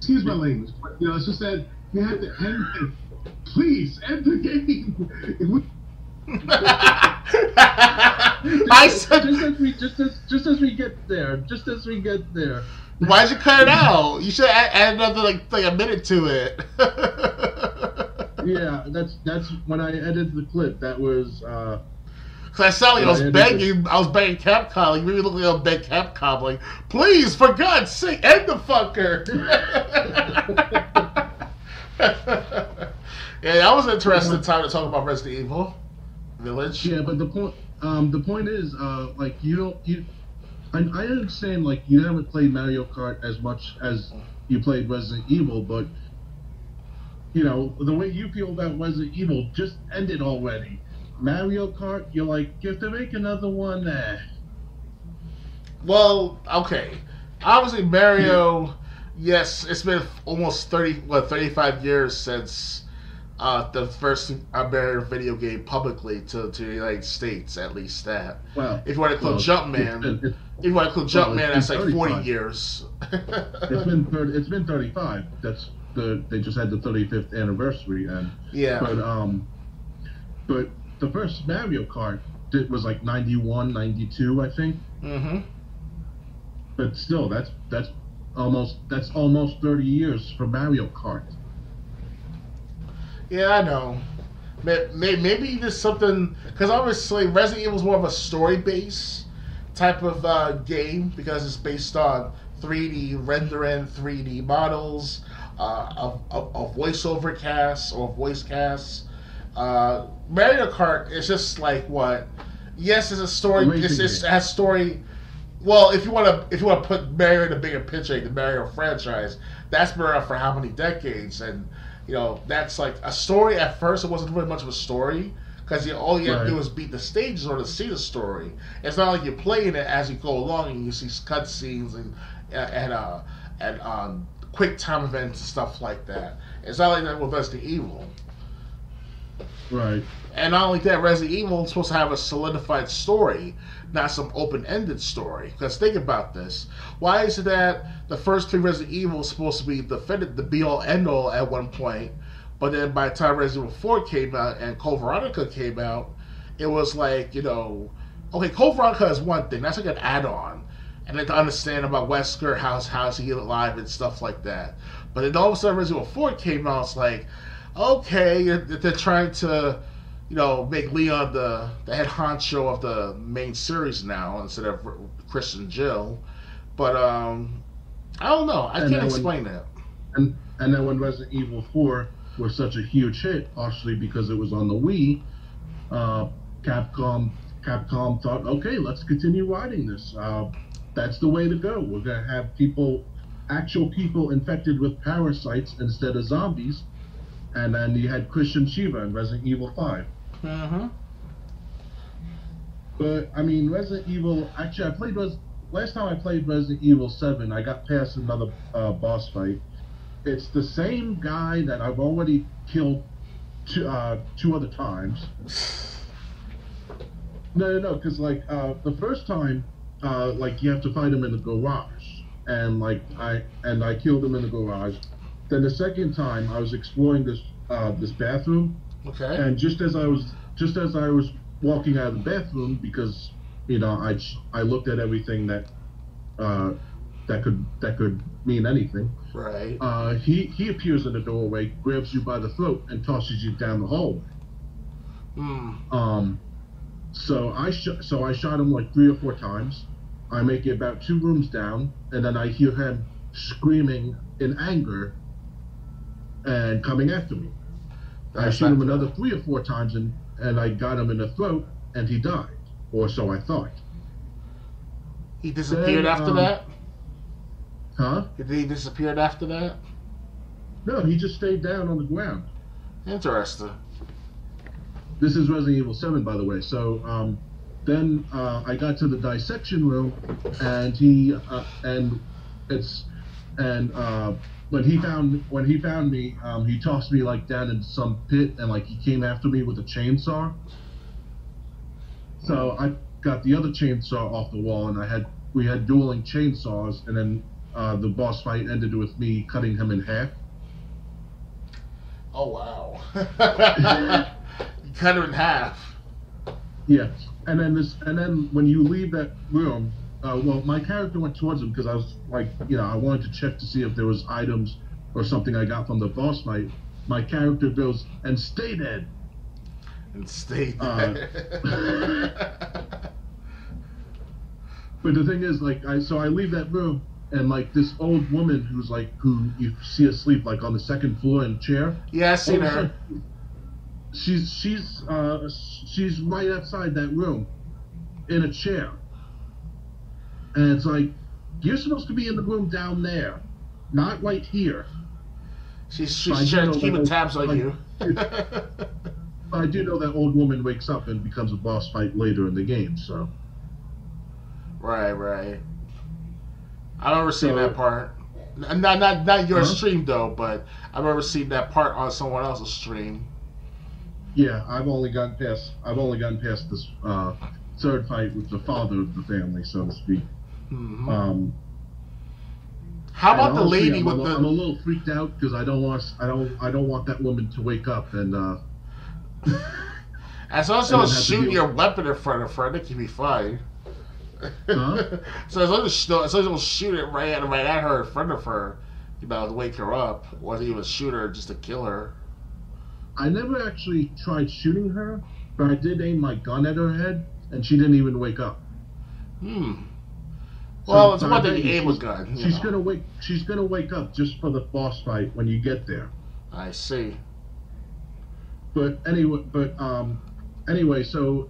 excuse my language, but it's just that you had to end it. Please end the game. I said, Just as we get there, why'd you cut it out? You should add another like a minute to it. Yeah, that's when I edited the clip. That was Cause I sound like I was begging Capcom. Like, really looking like I begging Capcom. Like, please, for God's sake, end the fucker. Yeah, that was an interesting time to talk about Resident Evil Village. Yeah, but the point is, like I understand, like you haven't played Mario Kart as much as you played Resident Evil, but the way you feel about Resident Evil, just end it already. Mario Kart, you're like, you have to make another one. Well, okay. Obviously, Mario. Yes, it's been almost 35 years since the first Mario video game publicly to the United States. At least that. Well, if you want to include Jumpman, that's like 40 years. It's been 35. They just had the 35th anniversary, and yeah. But the first Mario Kart was like 91, 92, I think. Mm-hmm. But still, that's almost 30 years for Mario Kart. Yeah, I know. Maybe there's something, because obviously Resident Evil is more of a story-based type of game, because it's based on 3D rendering, 3D models, of voiceover casts or voice casts. Mario Kart is just like what? Yes, it's a story. It has story. Well, if you want to put Mario in a bigger picture, the Mario franchise, that's been around for how many decades, and that's like a story. At first, it wasn't really much of a story because all you have to do is beat the stages or to see the story. It's not like you're playing it as you go along and you see cutscenes and quick time events and stuff like that. It's not like that with Resident Evil. Right. And not only that, Resident Evil is supposed to have a solidified story, not some open-ended story. Because think about this. Why is it that the first 3 Resident Evil is supposed to be the be-all, end-all at one point, but then by the time Resident Evil 4 came out and Code Veronica came out, it was like, okay, Code Veronica is one thing. That's like an add-on. And then to understand about Wesker, how's he alive and stuff like that. But then all of a sudden Resident Evil 4 came out, it's like, okay, they're trying to, make Leon the head honcho of the main series now instead of Chris and Jill. But I don't know. I can't explain that. And then when Resident Evil 4 was such a huge hit, partially because it was on the Wii, Capcom thought, okay, let's continue riding this. That's the way to go. We're gonna have actual people infected with parasites instead of zombies. And then you had Christian Shiva in Resident Evil 5. Mm-hmm. But, I mean, Resident Evil... Actually, last time I played Resident Evil 7, I got past another boss fight. It's the same guy that I've already killed 2 other times. No, because, the first time, you have to fight him in the garage. And, I killed him in the garage. Then the second time, I was exploring this bathroom, okay, and just as I was walking out of the bathroom, because I looked at everything that could mean anything. Right. He appears in the doorway, grabs you by the throat, and tosses you down the hallway. So I shot him like 3 or 4 times. I make it about 2 rooms down, and then I hear him screaming in anger and coming after me. I shot him another 3 or 4 times, and I got him in the throat, and he died, or so I thought. He disappeared after that? Huh? Did he disappear after that? No, he just stayed down on the ground. Interesting. This is Resident Evil 7, by the way. So then I got to the dissection room, and when he found me, he tossed me down into some pit, and he came after me with a chainsaw. So I got the other chainsaw off the wall, and we had dueling chainsaws, and then the boss fight ended with me cutting him in half. Oh wow! You cut her in half. Yeah, and then when you leave that room, well, my character went towards him because I was like, I wanted to check to see if there was items or something I got from the boss fight. My character goes, "And stay dead." And stay dead. But the thing is, like, I leave that room, and like this old woman who you see asleep like on the second floor in a chair. Yeah, I seen her. She's right outside that room, in a chair, and it's like, you're supposed to be in the room down there, not right here. She's trying to keep tabs on you. I do know that old woman wakes up and becomes a boss fight later in the game, so. Right. I remember seeing that part. Not your stream though, but I remember seeing that part on someone else's stream. Yeah, I've only gotten past this third fight with the father of the family, so to speak. Mm-hmm. How about the lady with the? I'm a little freaked out because I don't want that woman to wake up and. As long as you don't shoot your weapon in front of her, that can be fine. Huh? So as long as you don't shoot it right at her in front of her, to wake her up, or even shoot her just to kill her. I never actually tried shooting her, but I did aim my gun at her head, and she didn't even wake up. Well, it's one thing to aim a gun. She's gonna wake up just for the boss fight when you get there. I see. But anyway, so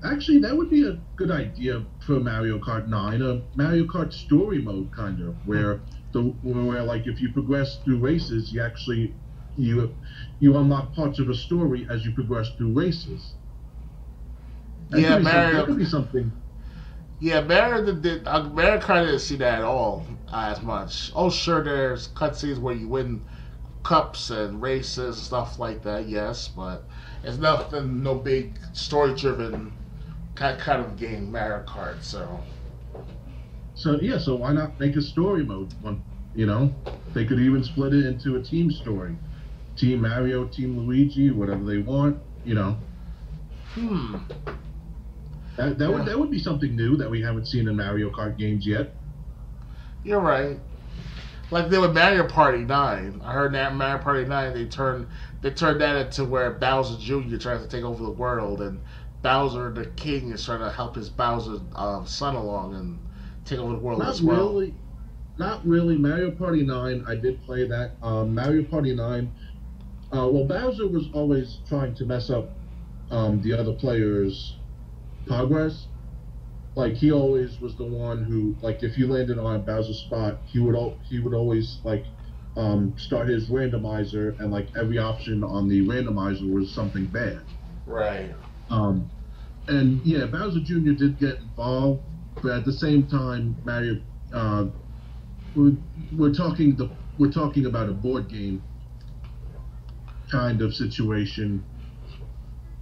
actually that would be a good idea for Mario Kart 9, a Mario Kart story mode kind of, where like if you progress through races, you unlock parts of a story as you progress through races. That could be something. Yeah, Mario Kart didn't see that at all as much. Oh, sure, there's cutscenes where you win cups and races and stuff like that, yes, but it's no big story-driven kind of game, Mario Kart, so why not make a story mode one? They could even split it into a team story. Team Mario, Team Luigi, whatever they want, That would be something new that we haven't seen in Mario Kart games yet. You're right. Like they with Mario Party 9. I heard that Mario Party 9 they turned that into where Bowser Jr. tries to take over the world, and Bowser the King is trying to help his Bowser son along and take over the world as well. Not really. Mario Party 9, I did play that. Mario Party 9. Well, Bowser was always trying to mess up the other players' progress. Like he always was the one who, like, if you landed on Bowser's spot, he would always like start his randomizer, and like every option on the randomizer was something bad. Right. And yeah, Bowser Jr. did get involved, but at the same time, Mario, we're talking about a board game kind of situation,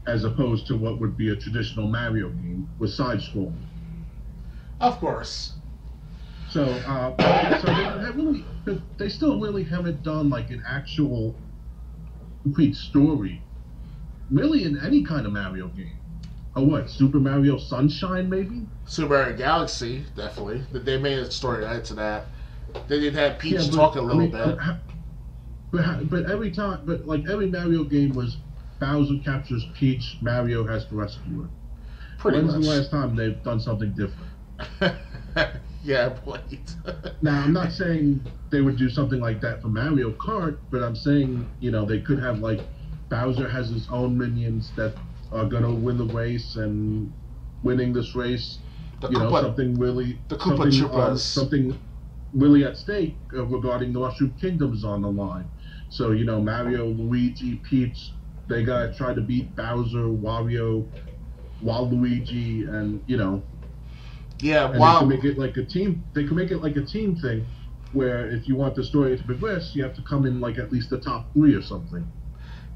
as opposed to what would be a traditional Mario game with side-scrolling. Of course. So they still really haven't done like an actual complete story, really, in any kind of Mario game. Oh, what? Super Mario Sunshine, maybe? Super Mario Galaxy, definitely. They made a story right to that. They did have Peach talk a little bit. But every Mario game was Bowser captures Peach, Mario has to rescue her. When's the last time they've done something different? Yeah, wait. Now, I'm not saying they would do something like that for Mario Kart, but I'm saying, they could have, like, Bowser has his own minions that are going to win the race, and winning this race, something really at stake regarding the Mushroom Kingdom's on the line. So, Mario, Luigi, Peach, they gotta try to beat Bowser, Wario, Waluigi, and Yeah, and wow. They can make it like a team. They can make it like a team thing, where if you want the story to progress, you have to come in like at least the top 3 or something.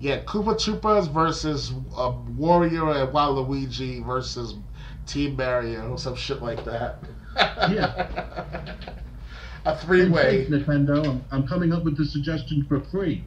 Yeah, Koopa Troopas versus Wario and Waluigi versus Team Mario, some shit like that. Yeah. A And take three-way. Nintendo. I'm coming up with the suggestion for free.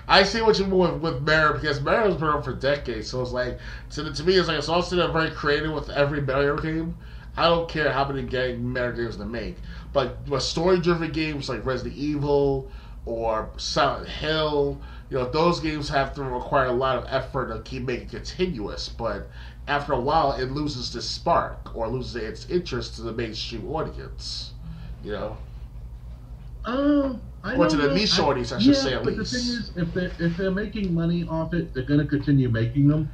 I see what you mean with Mario because Mario's been around for decades. So it's like to me, it's like it's also they're very creative with every Mario game. I don't care how many Mario games they make, but story-driven games like Resident Evil or Silent Hill, those games have to require a lot of effort to keep making continuous. But after a while, it loses the spark or loses its interest to the mainstream audience. You know. I Or to don't the know. niche audience, I should say at But the thing least. is, if they're making money off it, they're gonna continue making them.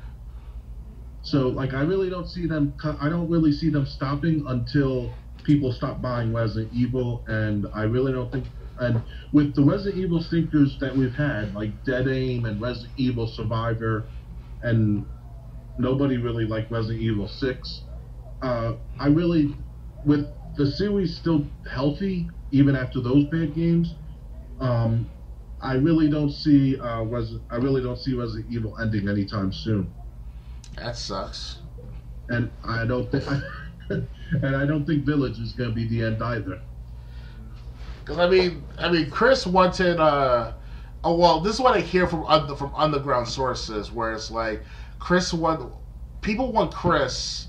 So like, I really don't see them. I don't really see them stopping until people stop buying Resident Evil, and I really don't think. And with the Resident Evil stinkers that we've had, like Dead Aim and Resident Evil Survivor, and nobody really liked Resident Evil 6. I really, with the series still healthy even after those bad games, I really don't see Resident Evil ending anytime soon, That sucks. and I don't think and I don't think Village is going to be the end either. Because Chris wanted. Oh well, this is what I hear from underground sources, where it's like people want Chris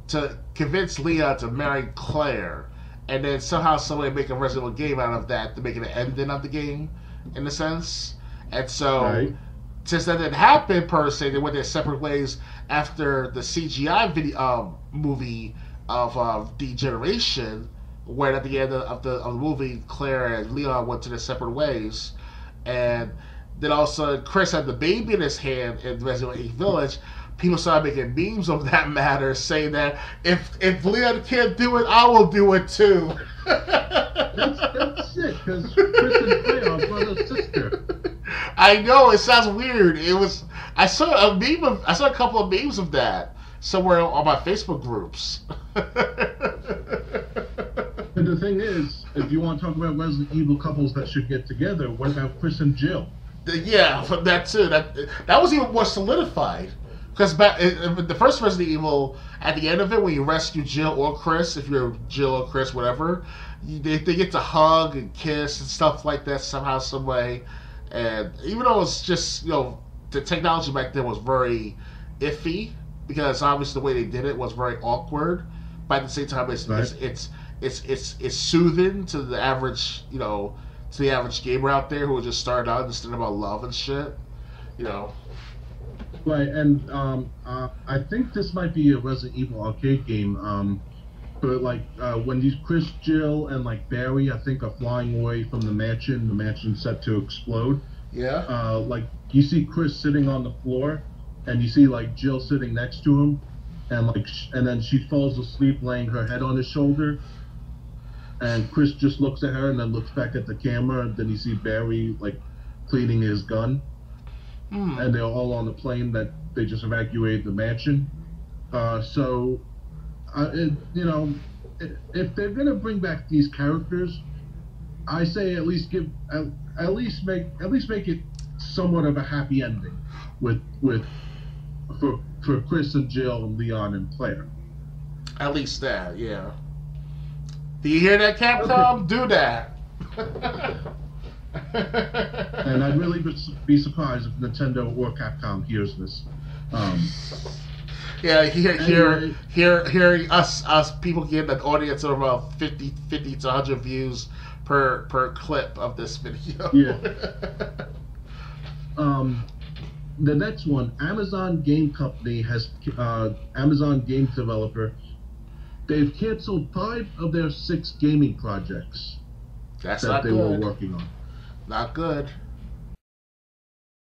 to convince Leah to marry Claire, and then somehow somebody make a Resident Evil game out of that to make it an ending of the game, in a sense. And so, Right. since that didn't happen per se, they went their separate ways after the CGI video movie of Degeneration, where at the end of the movie, Claire and Leon went to their separate ways, and then also Chris had the baby in his hand in Resident Evil Village. People started making memes of that matter, saying that if Leon can't do it, I will do it too. That's it, because Chris and Claire are brother sister. I know it sounds weird. I saw I saw a couple of memes of that somewhere on my Facebook groups. And the thing is, if you want to talk about Resident Evil couples that should get together, what about Chris and Jill? Yeah, but that too. That was even more solidified. Because the first Resident Evil, at the end of it, when you rescue Jill or Chris, if you're Jill or Chris, whatever, they get to hug and kiss and stuff like that somehow, some way. And even though it's just, the technology back then was very iffy, because obviously the way they did it was very awkward, but at the same time, it's soothing to the average, gamer out there who was just starting out and just thinking about love and shit, Right, and I think this might be a Resident Evil arcade game. But like when these Chris, Jill, and like Barry, I think, are flying away from the mansion's set to explode. Yeah. Like you see Chris sitting on the floor, and you see like Jill sitting next to him, and then she falls asleep laying her head on his shoulder. And Chris just looks at her and then looks back at the camera, and then you see Barry like cleaning his gun. And they're all on the plane that they just evacuated the mansion. So, if they're gonna bring back these characters, I say at least make it somewhat of a happy ending for Chris and Jill and Leon and Claire. At least that, yeah. Do you hear that, Capcom? Okay. Do that. And I'd really be surprised if Nintendo or Capcom hears this. Yeah, hearing us people getting an audience of about 50 to 100 views per clip of this video. Yeah. The next one, Amazon Game Company Amazon Games developer. They've canceled 5 of their 6 gaming projects That's that not they good. were working on. Not good.